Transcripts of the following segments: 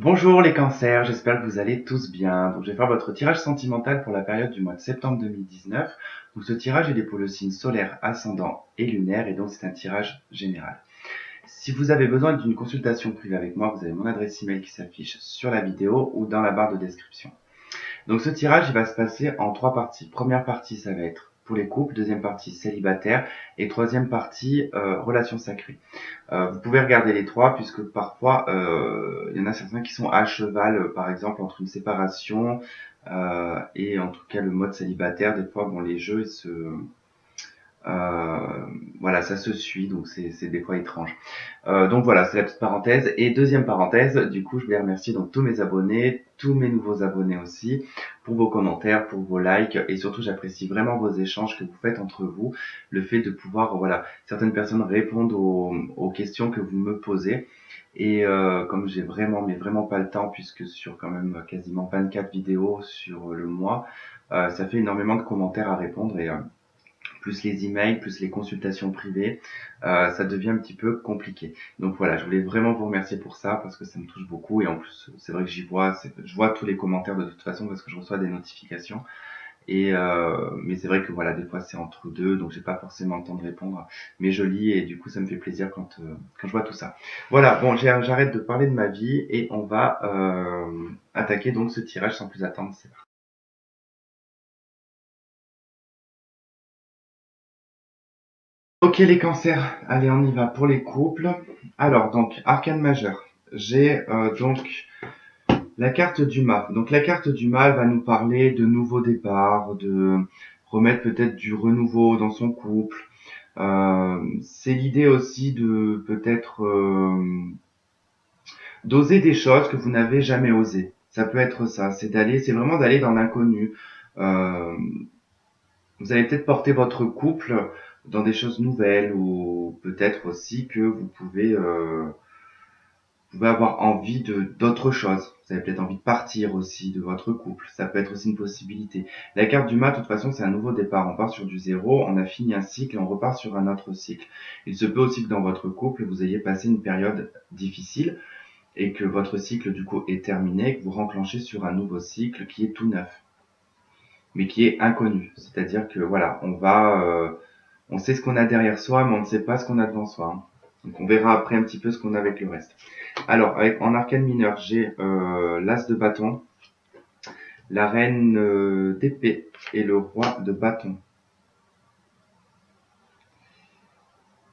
Bonjour les cancers, j'espère que vous allez tous bien. Donc je vais faire votre tirage sentimental pour la période du mois de septembre 2019. Donc ce tirage il est pour le signe solaire, ascendant et lunaire et donc c'est un tirage général. Si vous avez besoin d'une consultation privée avec moi, vous avez mon adresse email qui s'affiche sur la vidéo ou dans la barre de description. Donc ce tirage il va se passer en trois parties. Première partie ça va être pour les couples, deuxième partie célibataire et troisième partie relations sacrées. Vous pouvez regarder les trois puisque parfois il y en a certains qui sont à cheval, par exemple entre une séparation et en tout cas le mode célibataire. Des fois, bon, les jeux euh, voilà, ça se suit, donc c'est des fois étrange. Donc voilà, c'est la petite parenthèse. Et deuxième parenthèse, du coup, je voulais remercier donc tous mes abonnés, tous mes nouveaux abonnés aussi, pour vos commentaires, pour vos likes, et surtout j'apprécie vraiment vos échanges que vous faites entre vous, le fait de pouvoir, voilà, certaines personnes répondent aux questions que vous me posez. Et comme j'ai vraiment, mais vraiment pas le temps, puisque sur quand même quasiment 24 vidéos sur le mois, ça fait énormément de commentaires à répondre et plus les emails, plus les consultations privées, ça devient un petit peu compliqué. Donc voilà, je voulais vraiment vous remercier pour ça parce que ça me touche beaucoup et en plus c'est vrai que je vois tous les commentaires de toute façon parce que je reçois des notifications. Et mais c'est vrai que voilà, des fois c'est entre deux, donc j'ai pas forcément le temps de répondre, mais je lis et du coup ça me fait plaisir quand je vois tout ça. Voilà, bon, j'arrête de parler de ma vie et on va attaquer donc ce tirage sans plus attendre. C'est parti. Ok les cancers, allez on y va pour les couples. Alors donc arcane majeur, j'ai donc la carte du mât. Donc la carte du mât va nous parler de nouveaux départs, de remettre peut-être du renouveau dans son couple. C'est l'idée aussi de peut-être d'oser des choses que vous n'avez jamais osé. Ça peut être ça, c'est vraiment d'aller dans l'inconnu. Euh, Vous allez peut-être porter votre couple dans des choses nouvelles ou peut-être aussi que vous pouvez avoir envie de d'autres choses. Vous avez peut-être envie de partir aussi de votre couple. Ça peut être aussi une possibilité. La carte du mat, de toute façon, c'est un nouveau départ. On part sur du zéro, on a fini un cycle et on repart sur un autre cycle. Il se peut aussi que dans votre couple, vous ayez passé une période difficile et que votre cycle du coup est terminé, que vous renclenchez sur un nouveau cycle qui est tout neuf, mais qui est inconnu. C'est-à-dire que voilà, on sait ce qu'on a derrière soi, mais on ne sait pas ce qu'on a devant soi, hein. Donc on verra après un petit peu ce qu'on a avec le reste. Alors, en arcane mineur, j'ai l'as de bâton, la reine d'épée et le roi de bâton.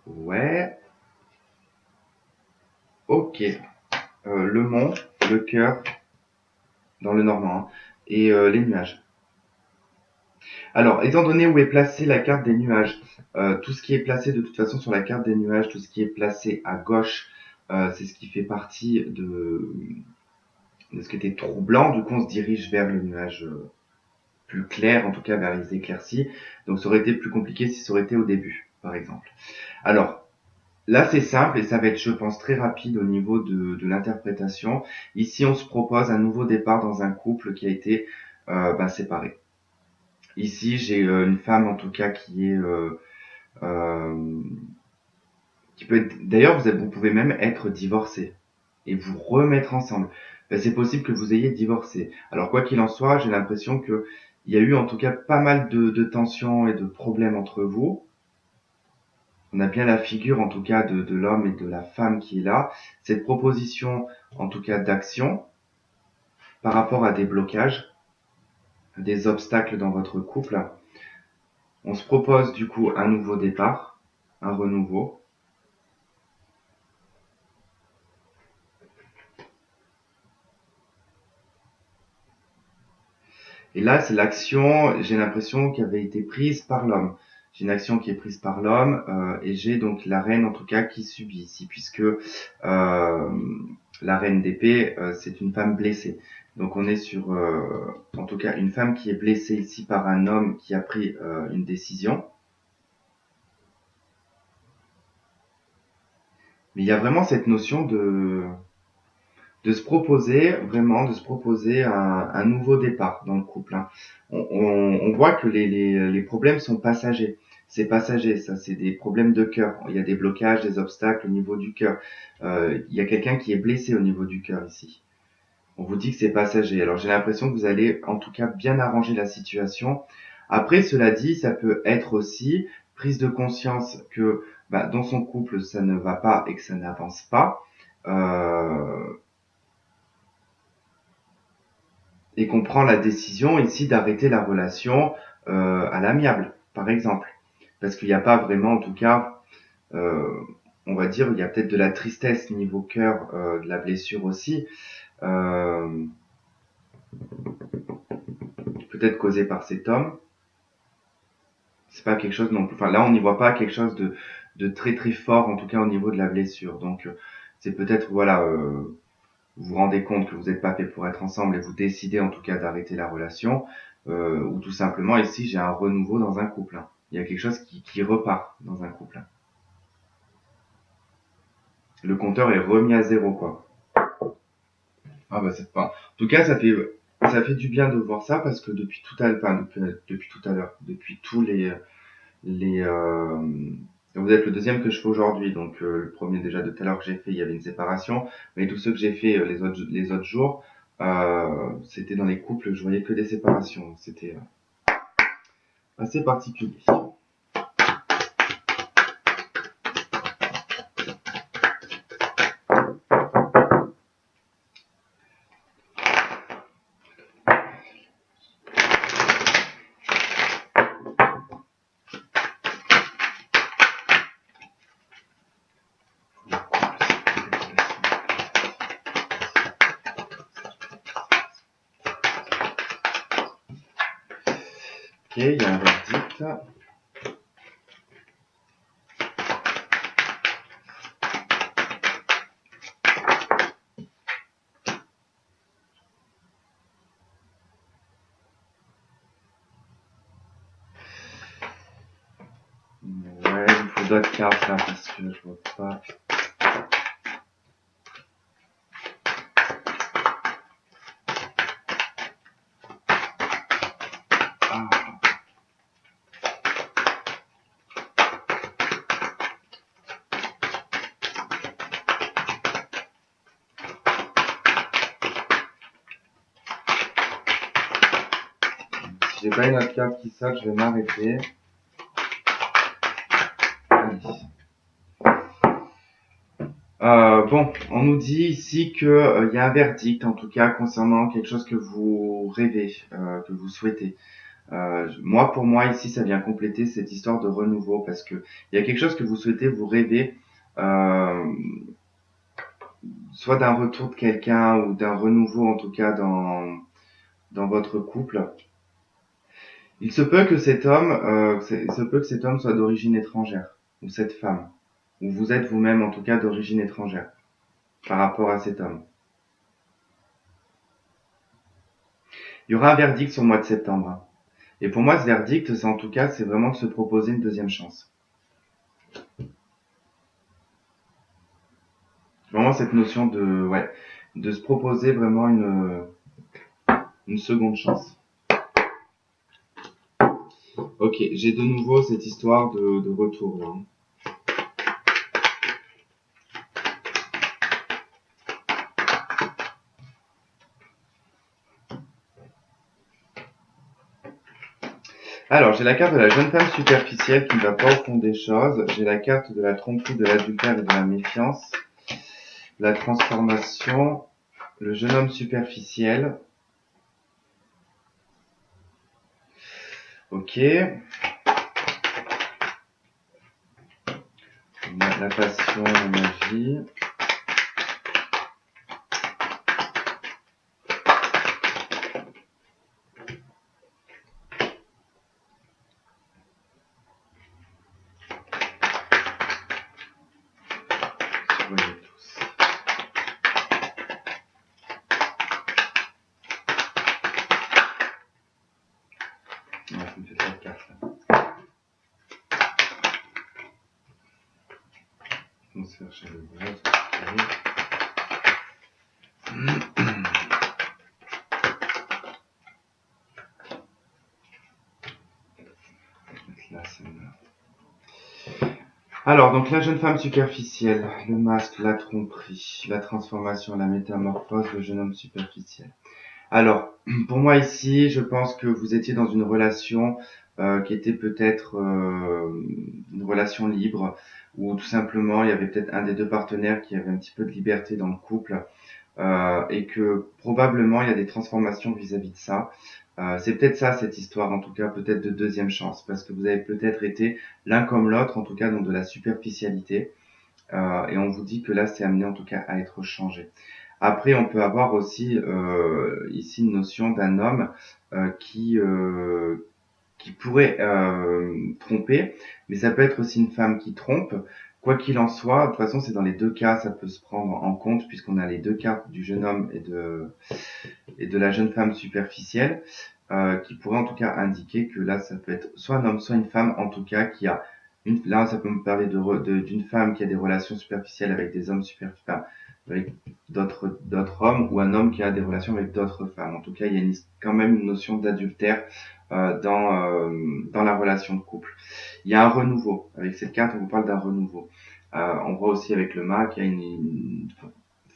Ouais, ok. Le mont, le cœur, dans le normand, hein, et les nuages. Alors, étant donné où est placée la carte des nuages, tout ce qui est placé de toute façon sur la carte des nuages, tout ce qui est placé à gauche, c'est ce qui fait partie de ce qui était troublant. Du coup, on se dirige vers le nuage plus clair, en tout cas vers les éclaircies. Donc ça aurait été plus compliqué si ça aurait été au début, par exemple. Alors, là c'est simple et ça va être, je pense, très rapide au niveau de l'interprétation. Ici, on se propose un nouveau départ dans un couple qui a été séparé. Ici, j'ai une femme, en tout cas, euh, qui peut être... D'ailleurs, vous pouvez même être divorcé et vous remettre ensemble. Ben, c'est possible que vous ayez divorcé. Alors quoi qu'il en soit, j'ai l'impression que il y a eu en tout cas pas mal de tensions et de problèmes entre vous. On a bien la figure en tout cas de l'homme et de la femme qui est là. Cette proposition en tout cas d'action par rapport à des blocages, des obstacles dans votre couple. On se propose du coup un nouveau départ, un renouveau. Et là, c'est l'action, j'ai l'impression, qui avait été prise par l'homme. J'ai une action qui est prise par l'homme et j'ai donc la reine, en tout cas, qui subit ici, puisque la reine d'épée, c'est une femme blessée. Donc on est sur, en tout cas, une femme qui est blessée ici par un homme qui a pris une décision. Mais il y a vraiment cette notion de se proposer, vraiment, de se proposer un nouveau départ dans le couple, hein. On voit que les problèmes sont passagers. C'est passager, ça, c'est des problèmes de cœur. Il y a des blocages, des obstacles au niveau du cœur. Il y a quelqu'un qui est blessé au niveau du cœur ici. On vous dit que c'est passager. Alors j'ai l'impression que vous allez en tout cas bien arranger la situation. Après, cela dit, ça peut être aussi prise de conscience que dans son couple ça ne va pas et que ça n'avance pas. Euh, et qu'on prend la décision ici d'arrêter la relation à l'amiable, par exemple. Parce qu'il n'y a pas vraiment, en tout cas, euh, on va dire, il y a peut-être de la tristesse niveau cœur, de la blessure aussi, euh, peut-être causée par cet homme. C'est pas quelque chose non plus. Enfin, là, on n'y voit pas quelque chose de très très fort, en tout cas au niveau de la blessure. Donc, c'est peut-être, voilà, vous vous rendez compte que vous n'êtes pas fait pour être ensemble et vous décidez en tout cas d'arrêter la relation, ou tout simplement ici j'ai un renouveau dans un couple. Hein. Il y a quelque chose qui repart dans un couple. Le compteur est remis à zéro, quoi. Ah bah c'est pas. En tout cas, ça fait du bien de voir ça parce que depuis tout à l'heure, enfin, depuis tout à l'heure, depuis tous les vous êtes le deuxième que je fais aujourd'hui, donc le premier déjà de tout à l'heure que j'ai fait, il y avait une séparation, mais tous ceux que j'ai fait les autres jours, c'était dans les couples, je voyais que des séparations, c'était assez particulier. Ok, il y a un verdict. Ouais, il me faut d'autres cartes là parce que je vois pas. Ah. Si j'ai pas une autre carte qui sort, je vais m'arrêter. Bon, on nous dit ici que y a un verdict, en tout cas concernant quelque chose que vous rêvez, que vous souhaitez. Moi, pour moi, ici, ça vient compléter cette histoire de renouveau parce que il y a quelque chose que vous souhaitez, vous rêvez, euh, soit d'un retour de quelqu'un ou d'un renouveau, en tout cas dans votre couple. Il se peut que cet homme, il se peut que cet homme soit d'origine étrangère ou cette femme, ou vous êtes vous-même, en tout cas, d'origine étrangère par rapport à cet homme. Il y aura un verdict sur le mois de septembre. Hein. Et pour moi, ce verdict, c'est en tout cas, c'est vraiment de se proposer une deuxième chance. Vraiment cette notion de se proposer vraiment une seconde chance. Ok, j'ai de nouveau cette histoire de retour là. Alors, j'ai la carte de la jeune femme superficielle qui ne va pas au fond des choses. J'ai la carte de la tromperie, de l'adultère et de la méfiance. La transformation, le jeune homme superficiel. Ok. La passion, la magie. Voyez tous. Ouais, ça me fait cette carte là. On va se faire chez le bras, là, celle-là. Alors, donc la jeune femme superficielle, le masque, la tromperie, la transformation, la métamorphose, le jeune homme superficiel. Alors, pour moi ici, je pense que vous étiez dans une relation qui était peut-être une relation libre, ou tout simplement il y avait peut-être un des deux partenaires qui avait un petit peu de liberté dans le couple, et que probablement il y a des transformations vis-à-vis de ça. C'est peut-être ça cette histoire, en tout cas peut-être de deuxième chance, parce que vous avez peut-être été l'un comme l'autre, en tout cas donc de la superficialité, et on vous dit que là c'est amené en tout cas à être changé. Après, on peut avoir aussi ici une notion d'un homme qui pourrait tromper, mais ça peut être aussi une femme qui trompe. Quoi qu'il en soit, de toute façon, c'est dans les deux cas, ça peut se prendre en compte puisqu'on a les deux cas du jeune homme et de la jeune femme superficielle, qui pourrait en tout cas indiquer que là, ça peut être soit un homme, soit une femme, en tout cas, qui a là, ça peut me parler d'une femme qui a des relations superficielles avec des hommes superficiels, avec d'autres hommes, ou un homme qui a des relations avec d'autres femmes. En tout cas, il y a quand même une notion d'adultère dans la relation de couple. Il y a un renouveau. Avec cette carte, on vous parle d'un renouveau. On voit aussi avec le mât qu'il y a une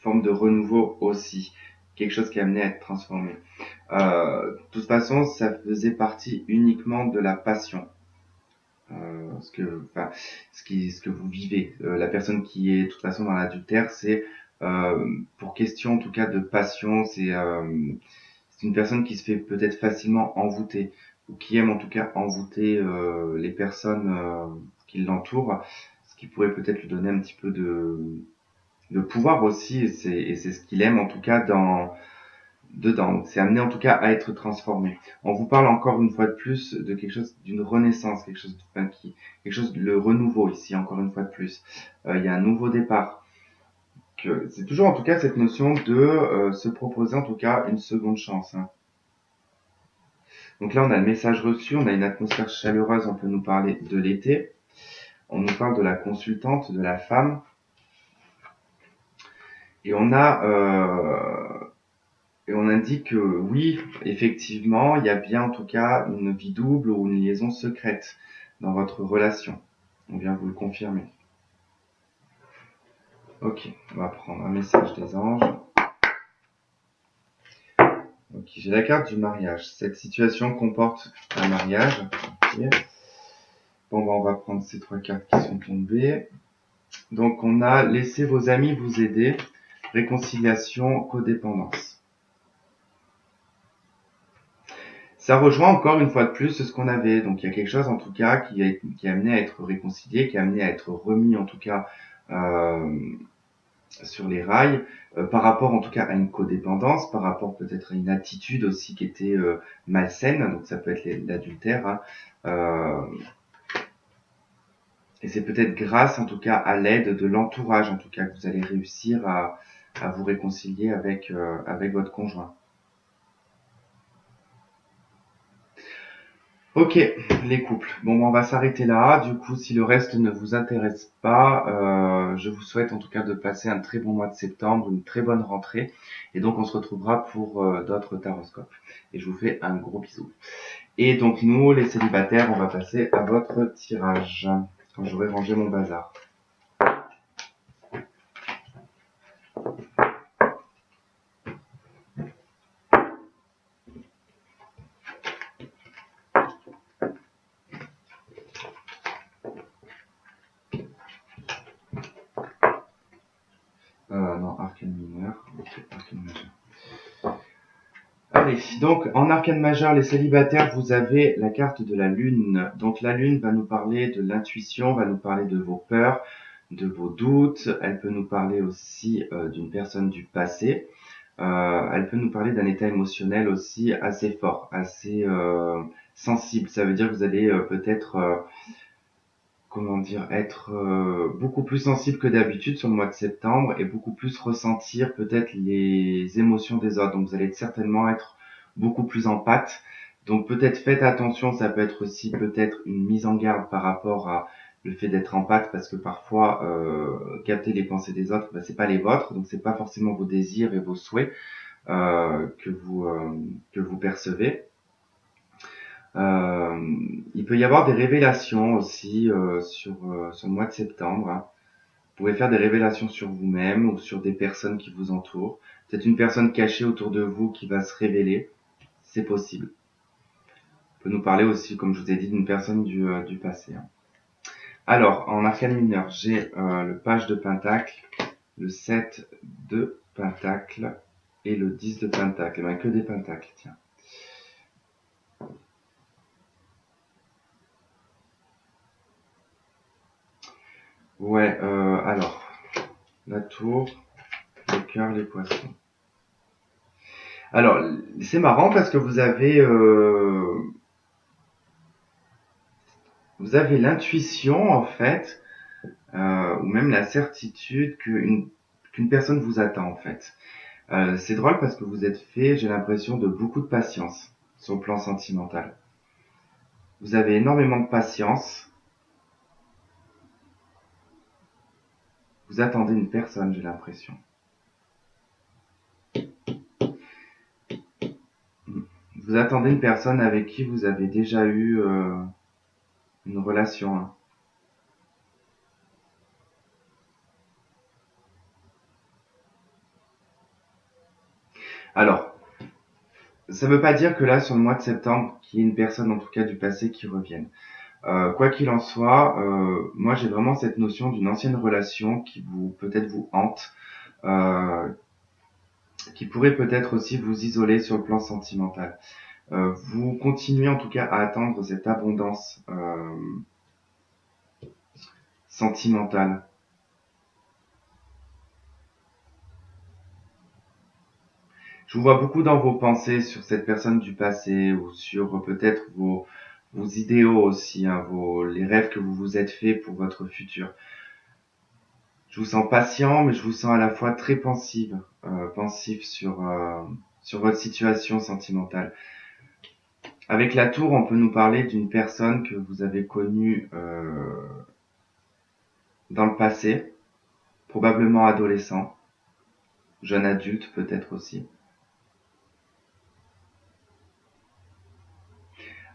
forme de renouveau aussi, quelque chose qui est amené à être transformé. De toute façon, ça faisait partie uniquement de la passion. Enfin, ce que vous vivez. La personne qui est de toute façon dans l'adultère, c'est pour question en tout cas de passion, c'est une personne qui se fait peut-être facilement envoûter ou qui aime en tout cas envoûter les personnes qui l'entourent, ce qui pourrait peut-être lui donner un petit peu de pouvoir aussi, et c'est ce qu'il aime en tout cas dedans. C'est amené en tout cas à être transformé. On vous parle encore une fois de plus de quelque chose, d'une renaissance, quelque chose, le renouveau ici encore une fois de plus. Il y a un nouveau départ. C'est toujours en tout cas cette notion de se proposer en tout cas une seconde chance. Hein. Donc là on a le message reçu, on a une atmosphère chaleureuse, on peut nous parler de l'été. On nous parle de la consultante, de la femme. Et et on indique que oui, effectivement, il y a bien en tout cas une vie double ou une liaison secrète dans votre relation. On vient vous le confirmer. Ok, on va prendre un message des anges. Ok, j'ai la carte du mariage. Cette situation comporte un mariage. Okay. Bon, on va prendre ces trois cartes qui sont tombées. Donc, on a laissé vos amis vous aider. Réconciliation, codépendance. Ça rejoint encore une fois de plus ce qu'on avait. Donc il y a quelque chose en tout cas qui est amené à être réconcilié, qui est amené à être remis en tout cas euh, sur les rails, par rapport en tout cas à une codépendance, par rapport peut-être à une attitude aussi qui était malsaine, donc ça peut être l'adultère. Hein. Et c'est peut-être grâce en tout cas à l'aide de l'entourage en tout cas que vous allez réussir à vous réconcilier avec votre conjoint. Ok, les couples. Bon, on va s'arrêter là. Du coup, si le reste ne vous intéresse pas, je vous souhaite en tout cas de passer un très bon mois de septembre, une très bonne rentrée. Et donc, on se retrouvera pour d'autres taroscopes. Et je vous fais un gros bisou. Et donc, nous, les célibataires, on va passer à votre tirage. Quand j'aurai rangé mon bazar. Non, arcane mineur. Ok, arcane majeur. Allez, donc en arcane majeur, les célibataires, vous avez la carte de la lune. Donc la lune va nous parler de l'intuition, va nous parler de vos peurs, de vos doutes. Elle peut nous parler aussi d'une personne du passé. Elle peut nous parler d'un état émotionnel aussi assez fort, assez sensible. Ça veut dire que vous allez peut-être, comment dire, être beaucoup plus sensible que d'habitude sur le mois de septembre et beaucoup plus ressentir peut-être les émotions des autres. Donc vous allez certainement être beaucoup plus en pâte. Donc peut-être faites attention, ça peut être aussi peut-être une mise en garde par rapport à le fait d'être en pâte parce que parfois capter les pensées des autres, c'est pas les vôtres, donc c'est pas forcément vos désirs et vos souhaits que vous percevez. Il peut y avoir des révélations aussi sur le mois de septembre, hein. Vous pouvez faire des révélations sur vous-même ou sur des personnes qui vous entourent. Peut-être une personne cachée autour de vous qui va se révéler. C'est possible. On peut nous parler aussi, comme je vous ai dit, d'une personne du passé, hein. Alors, en arcane mineur, j'ai le page de pentacle, le 7 de pentacle et le 10 de pentacle. Ben, que des pentacles, tiens. Ouais, alors, la tour, le cœur, les poissons. Alors, c'est marrant parce que vous avez l'intuition, en fait, ou même la certitude qu'une personne vous attend, en fait. C'est drôle parce que vous êtes fait, j'ai l'impression, de beaucoup de patience sur le plan sentimental. Vous avez énormément de patience. Vous attendez une personne, j'ai l'impression. Vous attendez une personne avec qui vous avez déjà eu une relation, hein. Alors, ça ne veut pas dire que là, sur le mois de septembre, qu'il y ait une personne, en tout cas du passé, qui revienne. Quoi qu'il en soit, moi j'ai vraiment cette notion d'une ancienne relation qui vous peut-être vous hante, euh, qui pourrait peut-être aussi vous isoler sur le plan sentimental. Vous continuez en tout cas à attendre cette abondance sentimentale. Je vous vois beaucoup dans vos pensées sur cette personne du passé ou sur peut-être vos idéaux aussi, hein, les rêves que vous vous êtes faits pour votre futur. Je vous sens patient, mais je vous sens à la fois très pensif sur votre situation sentimentale. Avec la tour, on peut nous parler d'une personne que vous avez connue dans le passé, probablement adolescent, jeune adulte peut-être aussi.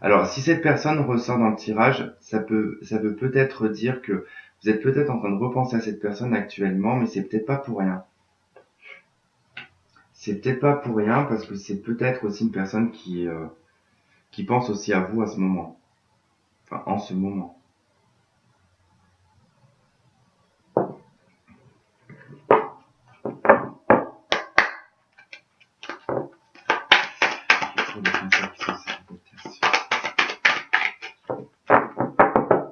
Alors, si cette personne ressort dans le tirage, ça veut peut-être dire que vous êtes peut-être en train de repenser à cette personne actuellement, mais c'est peut-être pas pour rien. C'est peut-être pas pour rien parce que c'est peut-être aussi une personne qui pense aussi à vous à ce moment. Enfin, en ce moment.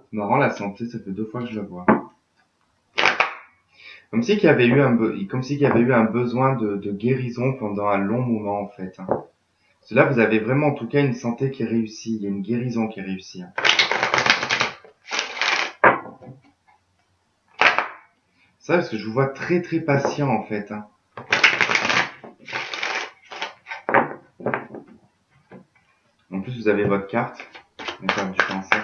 C'est marrant, la santé, ça fait 2 fois que je la vois. Comme si qu'il y avait eu comme si qu'il y avait eu un besoin de guérison pendant un long moment, en fait, hein. Parce que là, vous avez vraiment, en tout cas, une santé qui est réussie. Il y a une guérison qui est réussie, hein. Ça, parce que je vous vois très très patient, en fait, hein. En plus, vous avez votre carte, la carte du cancer.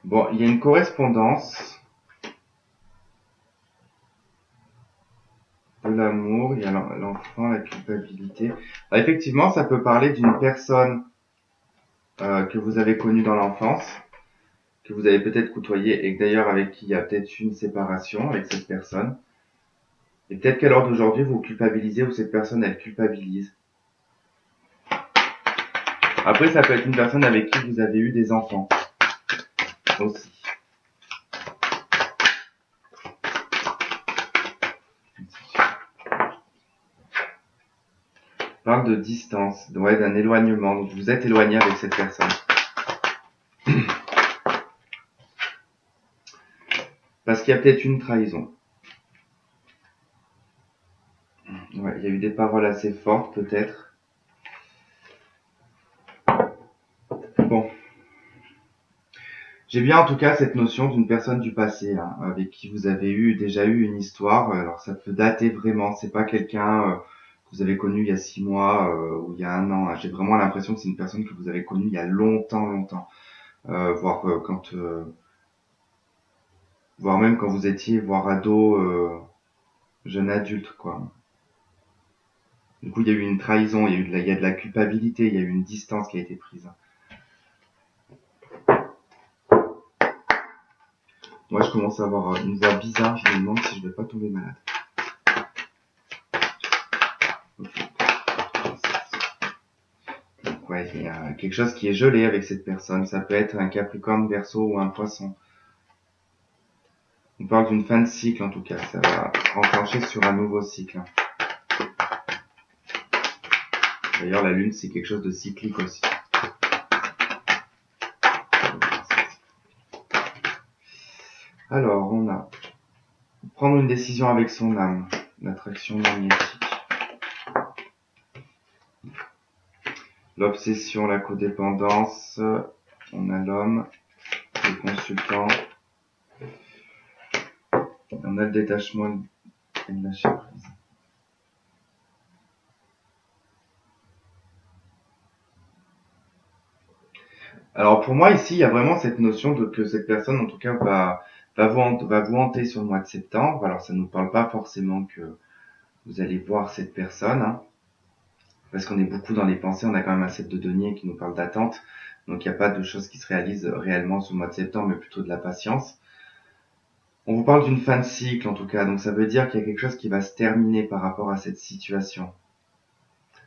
Bon, il y a une correspondance de l'amour, il y a l'enfant, la culpabilité. Alors, effectivement, ça peut parler d'une personne que vous avez connue dans l'enfance, que vous avez peut-être côtoyée et d'ailleurs avec qui il y a peut-être eu une séparation avec cette personne. Et peut-être qu'à l'heure d'aujourd'hui, vous culpabilisez ou cette personne, elle culpabilise. Après, ça peut être une personne avec qui vous avez eu des enfants aussi. On parle de distance, ouais, d'un éloignement. Donc vous êtes éloigné avec cette personne. Parce qu'il y a peut-être une trahison. Ouais, il y a eu des paroles assez fortes peut-être. Bon. J'ai bien en tout cas cette notion d'une personne du passé, hein, avec qui vous avez déjà eu une histoire. Alors ça peut dater vraiment, c'est pas quelqu'un que vous avez connu il y a 6 mois ou il y a un an, hein. J'ai vraiment l'impression que c'est une personne que vous avez connue il y a longtemps, voire quand voire même quand vous étiez, voire ado, jeune adulte, quoi. Du coup, il y a eu une trahison, il y a de la culpabilité, il y a eu une distance qui a été prise. Moi, je commence à avoir une voix bizarre, je me demande si je vais pas tomber malade. Okay. Donc, ouais, il y a quelque chose qui est gelé avec cette personne. Ça peut être un Capricorne, Verseau ou un Poisson. On parle d'une fin de cycle en tout cas, ça va enclencher sur un nouveau cycle. D'ailleurs, la Lune, c'est quelque chose de cyclique aussi. Alors, on a prendre une décision avec son âme, l'attraction magnétique. L'obsession, la codépendance, on a l'homme, le consultant, on a le détachement et le lâcher prise. Alors pour moi ici, il y a vraiment cette notion de que cette personne, en tout cas, va vous hanter sur le mois de septembre. Alors ça ne nous parle pas forcément que vous allez voir cette personne, hein, parce qu'on est beaucoup dans les pensées. On a quand même un set de deniers qui nous parle d'attente, donc il n'y a pas de choses qui se réalisent réellement sur le mois de septembre, mais plutôt de la patience. On vous parle d'une fin de cycle en tout cas, donc ça veut dire qu'il y a quelque chose qui va se terminer par rapport à cette situation.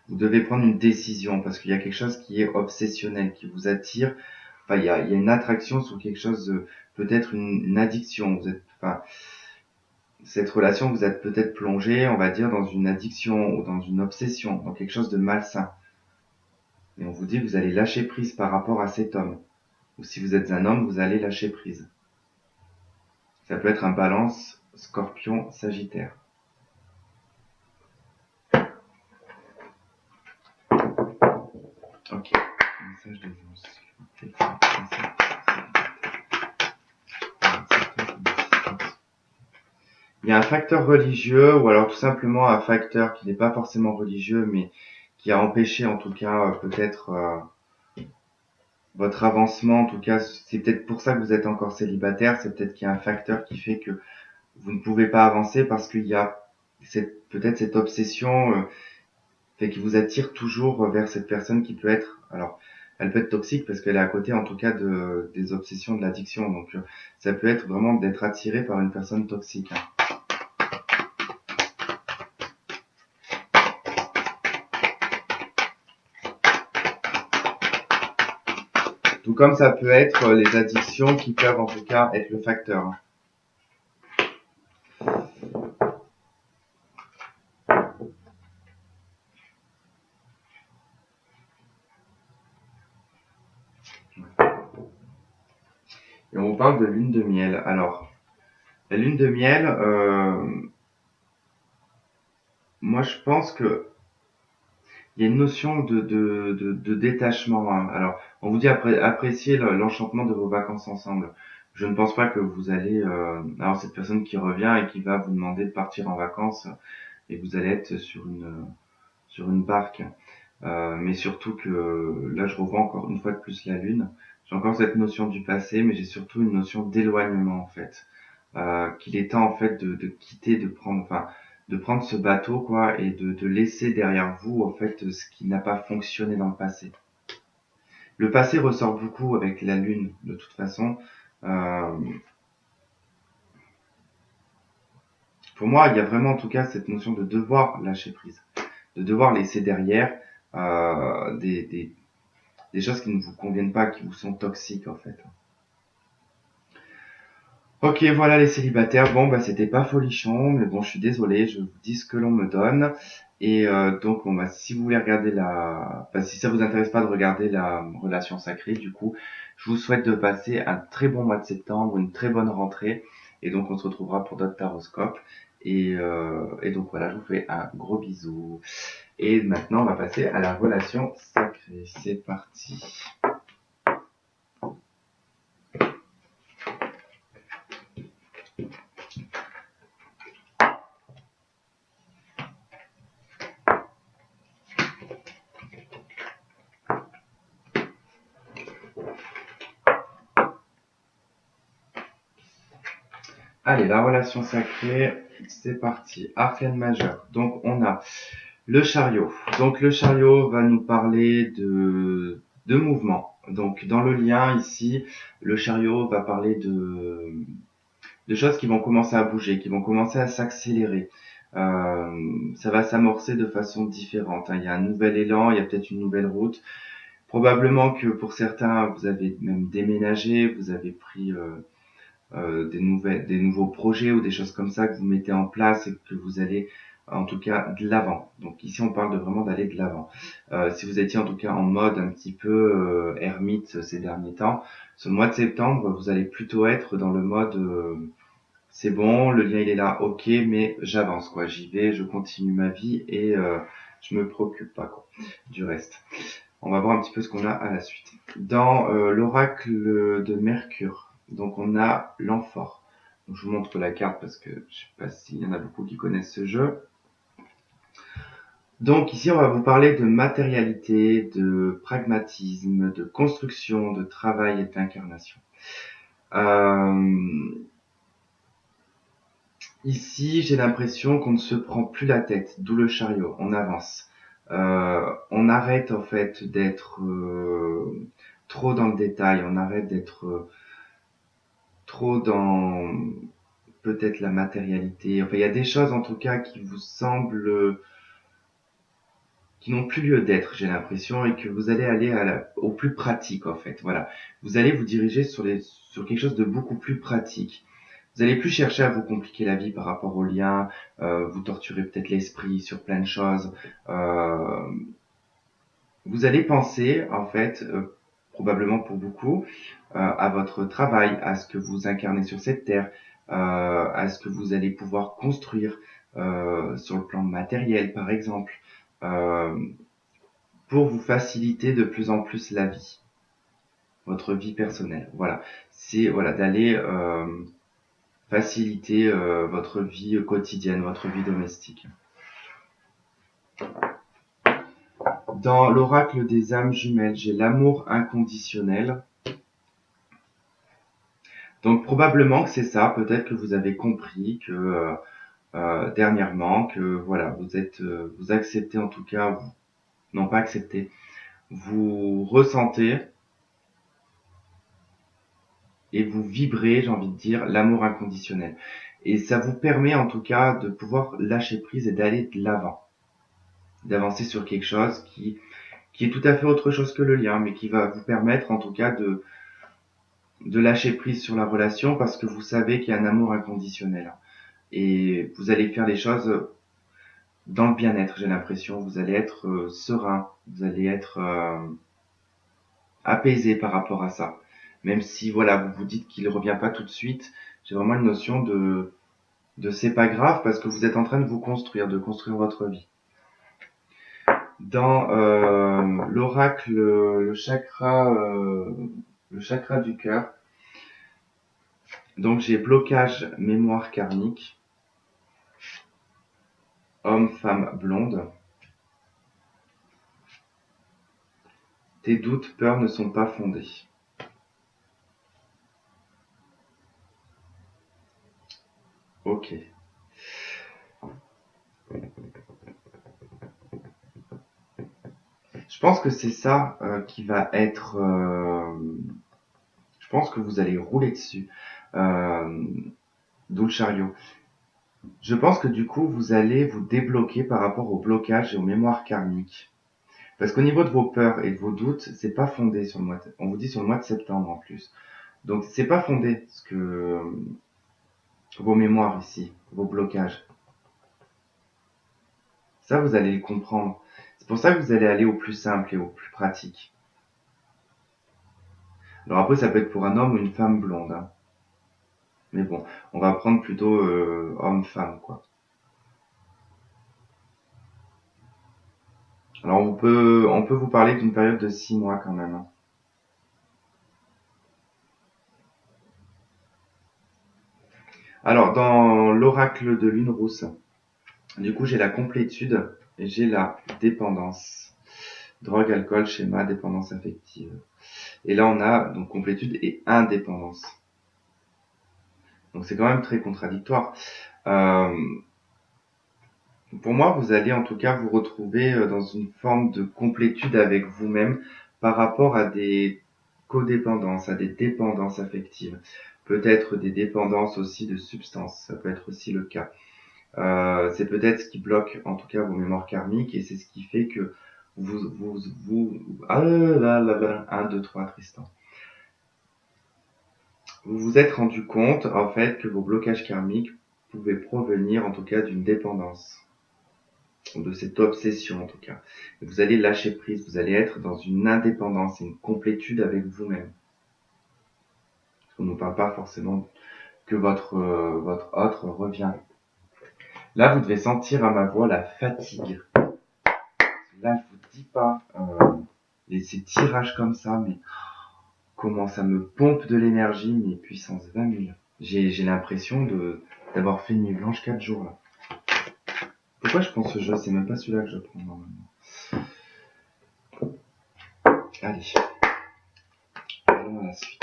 Vous devez prendre une décision parce qu'il y a quelque chose qui est obsessionnel, qui vous attire. Enfin, il y a une attraction sur quelque chose, peut-être une addiction. Vous êtes, enfin, cette relation, vous êtes peut-être plongé, on va dire, dans une addiction ou dans une obsession, dans quelque chose de malsain. Et on vous dit que vous allez lâcher prise par rapport à cet homme. Ou si vous êtes un homme, vous allez lâcher prise. Ça peut être un Balance, Scorpion, Sagittaire. Ok. Message des anges. Il y a un facteur religieux ou alors tout simplement un facteur qui n'est pas forcément religieux mais qui a empêché en tout cas peut-être votre avancement. En tout cas, c'est peut-être pour ça que vous êtes encore célibataire. C'est peut-être qu'il y a un facteur qui fait que vous ne pouvez pas avancer parce qu'il y a peut-être cette obsession fait qui vous attire toujours vers cette personne qui peut être, alors elle peut être toxique parce qu'elle est à côté en tout cas des obsessions de l'addiction. Donc ça peut être vraiment d'être attiré par une personne toxique. Tout comme ça peut être les addictions qui peuvent en tout cas être le facteur. Et on parle de lune de miel. Alors, la lune de miel, moi je pense que il y a une notion de détachement, hein. Alors, on vous dit apprécier l'enchantement de vos vacances ensemble. Je ne pense pas que vous allez avoir cette personne qui revient et qui va vous demander de partir en vacances et vous allez être sur une barque. Mais surtout que là, je revois encore une fois de plus la lune. J'ai encore cette notion du passé, mais j'ai surtout une notion d'éloignement en fait. Qu'il est temps en fait de quitter, de prendre ce bateau quoi et de laisser derrière vous en fait ce qui n'a pas fonctionné dans le passé. Le passé ressort beaucoup avec la lune de toute façon. Euh, pour moi, il y a vraiment en tout cas cette notion de devoir lâcher prise, de devoir laisser derrière des choses qui ne vous conviennent pas, qui vous sont toxiques en fait. Ok, voilà les célibataires. Bon, bah c'était pas folichon, mais bon, je suis désolé, je vous dis ce que l'on me donne. Et donc, bon, bah, si vous voulez regarder si ça vous intéresse pas de regarder la relation sacrée, du coup, je vous souhaite de passer un très bon mois de septembre, une très bonne rentrée. Et donc, on se retrouvera pour d'autres taroscopes. Et donc voilà, je vous fais un gros bisou. Et maintenant, on va passer à la relation sacrée. C'est parti. Allez, la relation sacrée, c'est parti. Arcane majeur. Donc, on a le chariot. Donc, le chariot va nous parler de mouvement. Donc, dans le lien ici, le chariot va parler de choses qui vont commencer à bouger, qui vont commencer à s'accélérer. Ça va s'amorcer de façon différente, hein. Il y a un nouvel élan, il y a peut-être une nouvelle route. Probablement que pour certains, vous avez même déménagé, vous avez pris des nouveaux projets ou des choses comme ça que vous mettez en place et que vous allez en tout cas de l'avant. Donc ici on parle de vraiment d'aller de l'avant. Si vous étiez en tout cas en mode un petit peu ermite ces derniers temps, ce mois de septembre, vous allez plutôt être dans le mode c'est bon, le lien il est là, ok, mais j'avance quoi, j'y vais, je continue ma vie et je me préoccupe pas quoi du reste. On va voir un petit peu ce qu'on a à la suite. Dans l'oracle de Mercure, donc on a l'amphore. Donc, je vous montre la carte parce que je sais pas s'il y en a beaucoup qui connaissent ce jeu. Donc ici on va vous parler de matérialité, de pragmatisme, de construction, de travail et d'incarnation. Ici, j'ai l'impression qu'on ne se prend plus la tête, d'où le chariot, on avance. On arrête en fait d'être trop dans le détail, on arrête d'être trop dans peut-être la matérialité. Enfin, il y a des choses en tout cas qui vous semblent, qui n'ont plus lieu d'être, j'ai l'impression, et que vous allez aller au plus pratique en fait. Voilà, vous allez vous diriger sur quelque chose de beaucoup plus pratique. Vous allez plus chercher à vous compliquer la vie par rapport aux liens, vous torturez peut-être l'esprit sur plein de choses. Euh, Vous allez penser, en fait, probablement pour beaucoup, à votre travail, à ce que vous incarnez sur cette terre, à ce que vous allez pouvoir construire sur le plan matériel, par exemple, euh, pour vous faciliter de plus en plus la vie, votre vie personnelle. Voilà, c'est voilà d'aller faciliter votre vie quotidienne, votre vie domestique. Dans l'oracle des âmes jumelles, j'ai l'amour inconditionnel. Donc probablement que c'est ça, peut-être que vous avez compris que dernièrement, que voilà, vous acceptez en tout cas, non pas acceptez, vous ressentez et vous vibrez, j'ai envie de dire, l'amour inconditionnel. Et ça vous permet en tout cas de pouvoir lâcher prise et d'aller de l'avant, d'avancer sur quelque chose qui est tout à fait autre chose que le lien, mais qui va vous permettre en tout cas de lâcher prise sur la relation parce que vous savez qu'il y a un amour inconditionnel. Et vous allez faire les choses dans le bien-être, j'ai l'impression. Vous allez être serein, vous allez être apaisé par rapport à ça. Même si voilà, vous vous dites qu'il ne revient pas tout de suite, j'ai vraiment une notion de c'est pas grave parce que vous êtes en train de vous construire, de construire votre vie. Dans l'oracle, le chakra du cœur, donc j'ai blocage mémoire karmique, homme, femme, blonde. Tes doutes, peurs ne sont pas fondés. Ok. Je pense que c'est ça qui va être. Je pense que vous allez rouler dessus. Euh, D'où le chariot. Je pense que du coup, vous allez vous débloquer par rapport au blocage et aux mémoires karmiques. Parce qu'au niveau de vos peurs et de vos doutes, c'est pas fondé sur le mois. On vous dit sur le mois de septembre en plus. Donc c'est pas fondé ce que vos mémoires ici, vos blocages. Ça, vous allez le comprendre. C'est pour ça que vous allez aller au plus simple et au plus pratique. Alors après, ça peut être pour un homme ou une femme blonde, hein. Mais bon, on va prendre plutôt homme-femme, quoi. Alors on peut vous parler d'une période de 6 mois quand même, hein. Alors dans l'oracle de lune rousse, du coup j'ai la complétude et j'ai la dépendance. Drogue, alcool, schéma, dépendance affective. Et là on a donc complétude et indépendance. Donc c'est quand même très contradictoire. Euh, pour moi, vous allez en tout cas vous retrouver dans une forme de complétude avec vous-même par rapport à des codépendances, à des dépendances affectives. Peut-être des dépendances aussi de substances, ça peut être aussi le cas. C'est peut-être ce qui bloque en tout cas vos mémoires karmiques et c'est ce qui fait que ah là là là, 1, 2, 3, Tristan. Vous vous êtes rendu compte en fait que vos blocages karmiques pouvaient provenir en tout cas d'une dépendance, de cette obsession en tout cas. Et vous allez lâcher prise, vous allez être dans une indépendance et une complétude avec vous-même. On ne parle pas forcément que votre autre revient. Là, vous devez sentir à ma voix la fatigue. Là, je vous dis pas ces tirages comme ça, mais comment ça me pompe de l'énergie, mais puissance 20 000. J'ai l'impression d'avoir fait nuit blanche 4 jours là. Pourquoi je prends ce jeu? C'est même pas celui-là que je prends normalement. Allez, allons à la suite.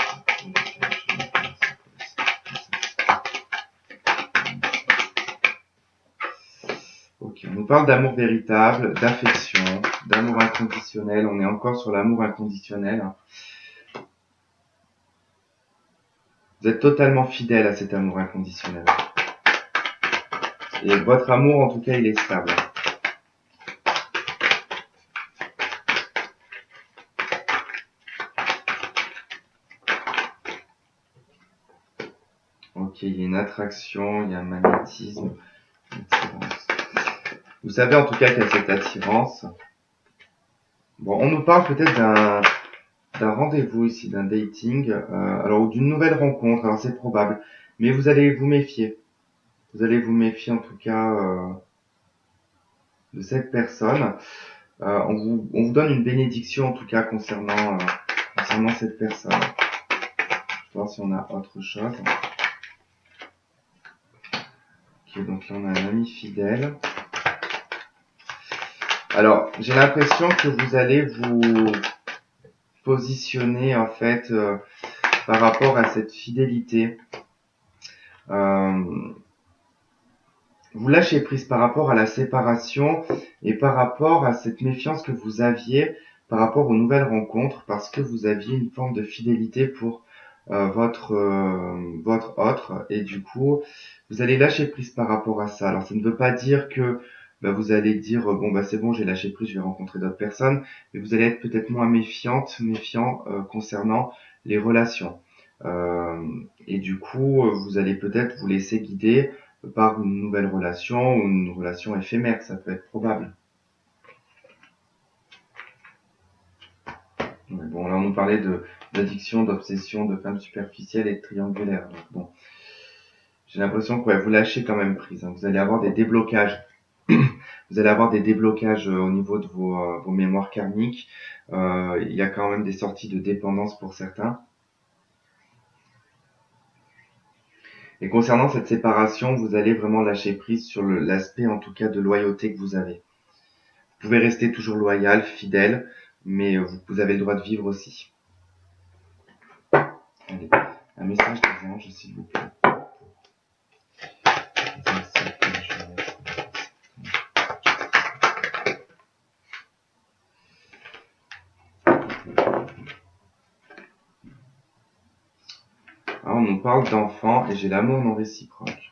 Ok, on nous parle d'amour véritable, d'affection, d'amour inconditionnel. On est encore sur l'amour inconditionnel. Vous êtes totalement fidèle à cet amour inconditionnel. Et votre amour, en tout cas, il est stable. Ok, il y a une attraction, il y a un magnétisme, une attirance. Vous savez en tout cas qu'il y a cette attirance. Bon, on nous parle peut-être d'un rendez-vous ici, d'un dating, alors d'une nouvelle rencontre, alors c'est probable, mais vous allez vous méfier. Vous allez vous méfier en tout cas de cette personne. On vous donne une bénédiction en tout cas concernant cette personne. Je vais voir si on a autre chose. Ok, donc là on a un ami fidèle. Alors, j'ai l'impression que vous allez vous positionner en fait par rapport à cette fidélité. Vous lâchez prise par rapport à la séparation et par rapport à cette méfiance que vous aviez par rapport aux nouvelles rencontres parce que vous aviez une forme de fidélité pour votre autre et du coup vous allez lâcher prise par rapport à ça. Alors ça ne veut pas dire que vous allez dire bon c'est bon, j'ai lâché prise, je vais rencontrer d'autres personnes, mais vous allez être peut-être moins méfiant concernant les relations. Et du coup vous allez peut-être vous laisser guider par une nouvelle relation ou une relation éphémère, ça peut être probable. Mais bon, là on nous parlait d'addiction, d'obsession, de femme superficielle et de triangulaire. Donc bon, j'ai l'impression que vous lâchez quand même prise. Hein. Vous allez avoir des déblocages. Vous allez avoir des déblocages au niveau de vos mémoires karmiques. Il y a quand même des sorties de dépendance pour certains. Et concernant cette séparation, vous allez vraiment lâcher prise sur l'aspect en tout cas de loyauté que vous avez. Vous pouvez rester toujours loyal, fidèle, mais vous avez le droit de vivre aussi. Allez, un message des anges, s'il vous plaît. Alors, on nous parle d'enfants et j'ai l'amour non réciproque.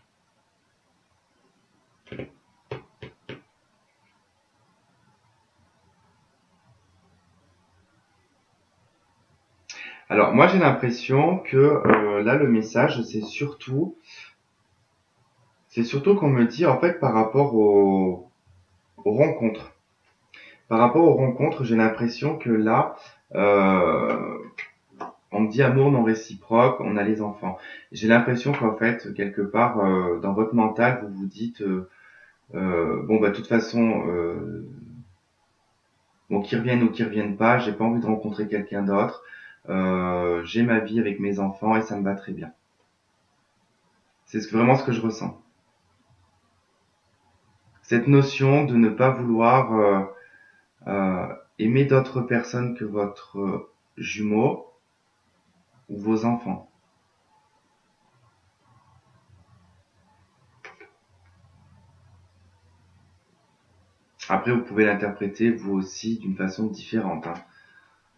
Alors, moi, j'ai l'impression que là, le message, c'est surtout qu'on me dit, en fait, par rapport aux rencontres. Par rapport aux rencontres, j'ai l'impression que là, on me dit amour non réciproque, on a les enfants. J'ai l'impression qu'en fait, quelque part, dans votre mental, vous vous dites, de toute façon, bon, qu'ils reviennent ou qu'ils reviennent pas, j'ai pas envie de rencontrer quelqu'un d'autre. J'ai ma vie avec mes enfants et ça me va très bien. C'est vraiment ce que je ressens. Cette notion de ne pas vouloir aimer d'autres personnes que votre jumeau ou vos enfants. Après, vous pouvez l'interpréter vous aussi d'une façon différente, hein.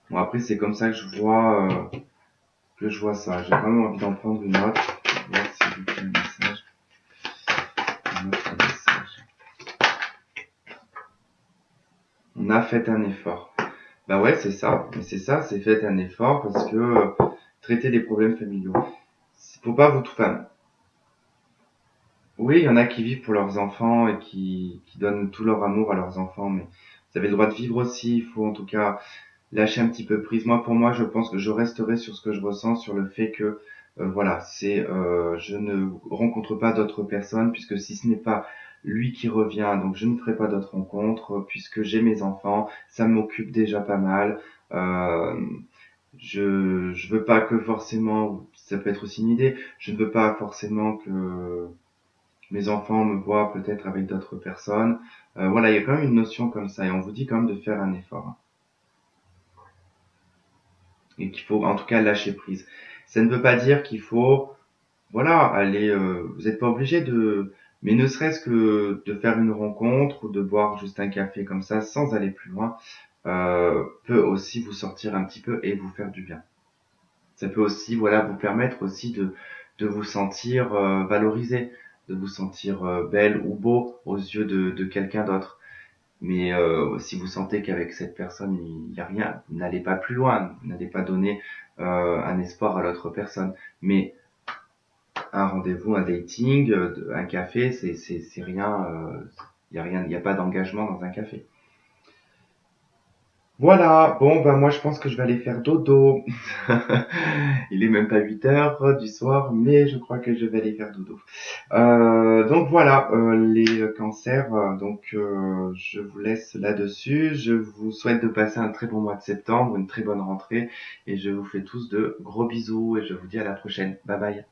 Bon, après, c'est comme ça que je vois ça. J'ai quand même envie d'en prendre une note. Je vais voir si je fais un message. Un autre message. On a fait un effort. Bah ouais, c'est ça. Mais c'est ça, c'est fait un effort parce que traiter des problèmes familiaux. Faut pas vous trouver. Enfin, oui, il y en a qui vivent pour leurs enfants et qui donnent tout leur amour à leurs enfants, mais vous avez le droit de vivre aussi. Il faut en tout cas lâcher un petit peu prise. Moi, pour moi, je pense que je resterai sur ce que je ressens, sur le fait que, voilà, je ne rencontre pas d'autres personnes, puisque si ce n'est pas lui qui revient, donc je ne ferai pas d'autres rencontres, puisque j'ai mes enfants, ça m'occupe déjà pas mal. Euh, je veux pas que forcément, ça peut être aussi une idée, je ne veux pas forcément que mes enfants me voient peut-être avec d'autres personnes. Voilà, il y a quand même une notion comme ça, et on vous dit quand même de faire un effort, hein, et qu'il faut en tout cas lâcher prise. Ça ne veut pas dire qu'il faut, voilà, aller, vous n'êtes pas obligé mais ne serait-ce que de faire une rencontre ou de boire juste un café comme ça sans aller plus loin, peut aussi vous sortir un petit peu et vous faire du bien. Ça peut aussi, voilà, vous permettre aussi de vous sentir valorisé, de vous sentir belle ou beau aux yeux de quelqu'un d'autre. Mais si vous sentez qu'avec cette personne, il n'y a rien, n'allez pas plus loin, n'allez pas donner un espoir à l'autre personne. Mais un rendez-vous, un dating, un café, c'est rien, il y a rien, il n'y a pas d'engagement dans un café. Voilà, bon, ben moi je pense que je vais aller faire dodo. Il est même pas 8 heures du soir, mais je crois que je vais aller faire dodo. Donc voilà, les cancers, je vous laisse là-dessus. Je vous souhaite de passer un très bon mois de septembre, une très bonne rentrée, et je vous fais tous de gros bisous, et je vous dis à la prochaine. Bye bye.